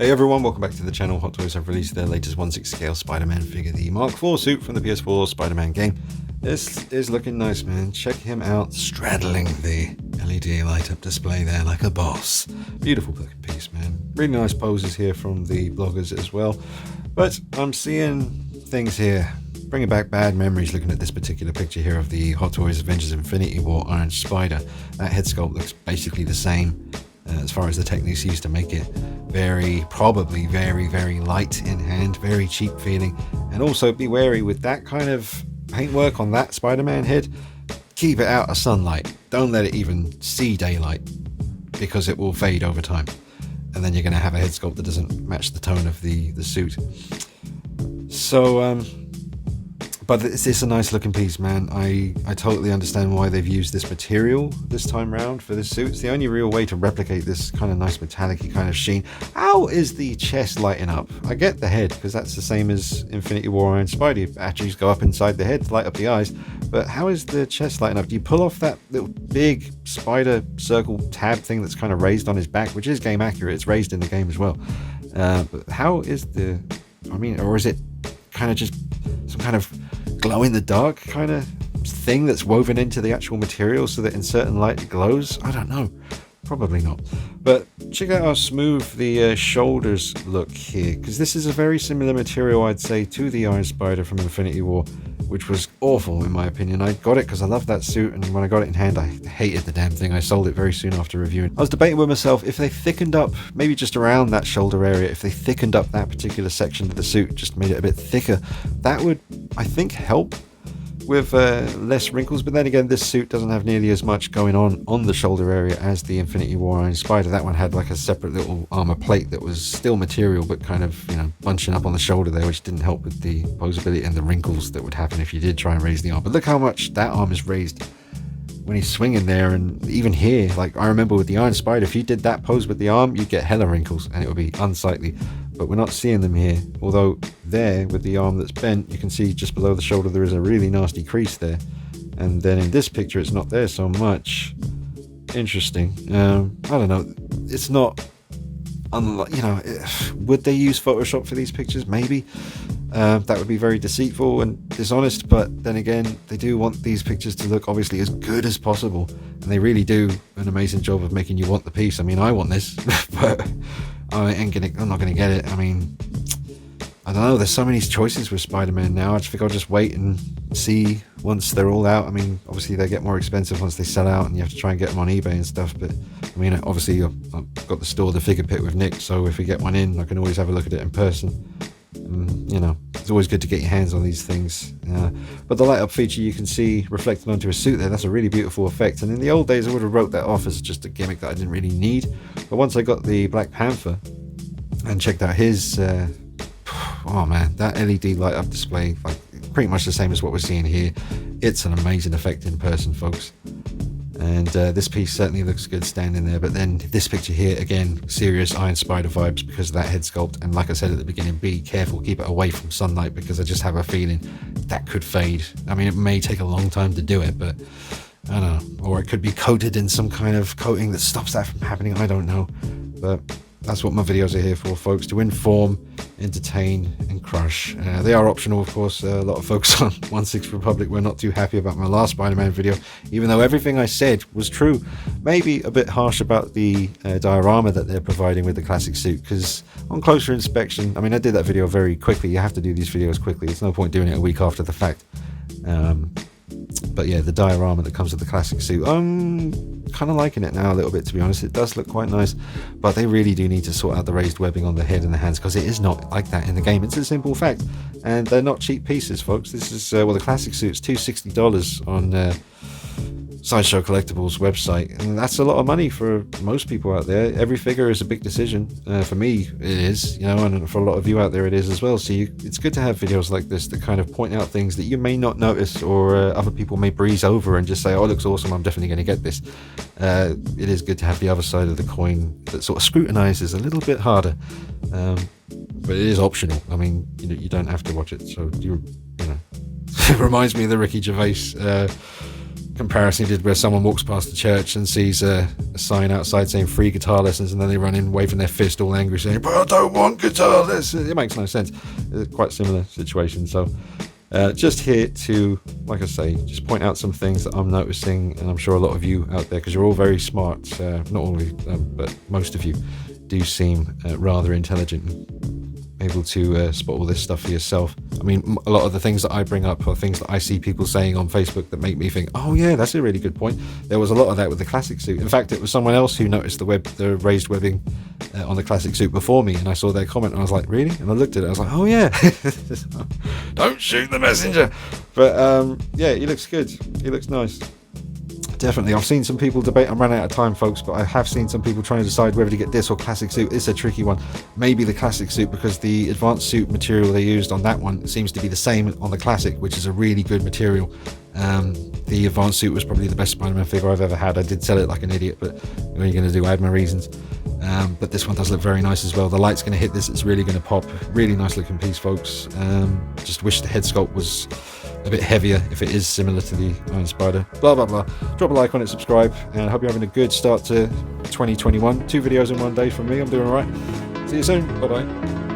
Hey everyone, welcome back to the channel. Hot Toys have released their latest 1/6 scale Spider-Man figure, the Mark IV suit from the PS4 Spider-Man game. This is looking nice, man. Check him out straddling the LED light up display there like a boss. Beautiful looking piece, man. Really nice poses here from the bloggers as well. But I'm seeing things here, bringing back bad memories looking at this particular picture here of the Hot Toys Avengers Infinity War Iron Spider. That head sculpt looks basically the same as far as the techniques used to make it. Probably very light in hand, very cheap feeling. And also be wary with that kind of paintwork on that Spider-Man head. Keep it out of sunlight. Don't let it even see daylight, because it will fade over time. And then you're going to have a head sculpt that doesn't match the tone of the suit. So, but it's a nice looking piece, man. I totally understand why they've used this material this time round for this suit. It's the only real way to replicate this kind of nice metallic-y kind of sheen. How is the chest lighting up? I get the head, because that's the same as Infinity War Iron Spidey. Batteries go up inside the head to light up the eyes. But how is the chest lighting up? Do you pull off that little big spider circle tab thing that's kind of raised on his back, which is game accurate. It's raised in the game as well. But how is or is it kind of just some kind of glow in the dark kind of thing that's woven into the actual material so that in certain light it glows? I don't know, probably not. But check out how smooth the shoulders look here, because this is a very similar material, I'd say, to the Iron Spider from Infinity War, which was awful in my opinion. I got it because I loved that suit, and when I got it in hand I hated the damn thing. I sold it very soon after reviewing. I was debating with myself if they thickened up, maybe just around that shoulder area, if they thickened up that particular section of the suit, just made it a bit thicker, that would, I think, help with less wrinkles. But then again, this suit doesn't have nearly as much going on the shoulder area as the Infinity War Iron Spider. That one had like a separate little armor plate that was still material, but kind of, bunching up on the shoulder there, which didn't help with the posability and the wrinkles that would happen if you did try and raise the arm. But look how much that arm is raised when he's swinging there. And even here, like I remember with the Iron Spider, if you did that pose with the arm, you'd get hella wrinkles and it would be unsightly. But we're not seeing them here, although there with the arm that's bent, you can see just below the shoulder there is a really nasty crease there, and then in this picture it's not there so much. Interesting. I don't know, it's not would they use Photoshop for these pictures? Maybe. That would be very deceitful and dishonest, but then again, they do want these pictures to look obviously as good as possible, and they really do an amazing job of making you want the piece. I mean, I want this, but I'm not gonna get it. I mean, I don't know, there's so many choices with Spider-Man now. I just think I'll just wait and see once they're all out. I mean, obviously they get more expensive once they sell out and you have to try and get them on eBay and stuff, but I mean, obviously I've got the store, the figure pit with Nick, so if we get one in, I can always have a look at it in person. It's always good to get your hands on these things. But the light up feature you can see reflected onto a suit there, that's a really beautiful effect. And in the old days I would have wrote that off as just a gimmick that I didn't really need. But once I got the Black Panther and checked out his oh man, that LED light up display, like pretty much the same as what we're seeing here. It's an amazing effect in person, folks. And this piece certainly looks good standing there. But then this picture here, again, serious Iron Spider vibes because of that head sculpt. And like I said at the beginning, be careful, keep it away from sunlight, because I just have a feeling that could fade. I mean, it may take a long time to do it, but I don't know. Or it could be coated in some kind of coating that stops that from happening. I don't know. But that's what my videos are here for, folks, to inform, entertain, and crush. They are optional, of course. A lot of folks on 1/6 Republic were not too happy about my last Spider-Man video, even though everything I said was true. Maybe a bit harsh about the diorama that they're providing with the classic suit, because on closer inspection, I mean, I did that video very quickly. You have to do these videos quickly. It's no point doing it a week after the fact. But yeah, the diorama that comes with the classic suit, I'm kind of liking it now a little bit, to be honest. It does look quite nice, but they really do need to sort out the raised webbing on the head and the hands, because it is not like that in the game. It's a simple fact, and they're not cheap pieces, folks. This is the classic suit's $260 on Sideshow Collectibles website, and that's a lot of money for most people out there. Every figure is a big decision. For me it is, and for a lot of you out there it is as well. So it's good to have videos like this that kind of point out things that you may not notice, or other people may breeze over and just say, oh, it looks awesome, I'm definitely going to get this. It is good to have the other side of the coin that sort of scrutinizes a little bit harder, but it is optional. I mean, you don't have to watch it, so it reminds me of the Ricky Gervais comparison he did where someone walks past the church and sees a sign outside saying free guitar lessons, and then they run in waving their fist all angry saying, but I don't want guitar lessons. It makes no sense. It's quite similar situation. So just here to, like I say, just point out some things that I'm noticing, and I'm sure a lot of you out there, because you're all very smart, not all of you, but most of you do seem rather intelligent and able to spot all this stuff for yourself. I mean, a lot of the things that I bring up are things that I see people saying on Facebook that make me think, oh yeah, that's a really good point. There was a lot of that with the classic suit. In fact, it was someone else who noticed the raised webbing on the classic suit before me, and I saw their comment and I was like, really? And I looked at it, I was like, oh yeah. Don't shoot the messenger. But yeah, he looks good. He looks nice. Definitely. I've seen some people debate. I'm running out of time, folks, but I have seen some people trying to decide whether to get this or classic suit. It's a tricky one. Maybe the classic suit, because the advanced suit material they used on that one seems to be the same on the classic, which is a really good material. The advanced suit was probably the best Spider-Man figure I've ever had. I did sell it like an idiot, but what are you going to do? I had my reasons. But this one does look very nice as well. The light's going to hit this. It's really going to pop. Really nice looking piece, folks. Just wish the head sculpt was a bit heavier if it is similar to the Iron Spider. Blah, blah, blah. Drop a like on it, subscribe, and I hope you're having a good start to 2021. 2 videos in one day from me. I'm doing all right. See you soon. Bye-bye.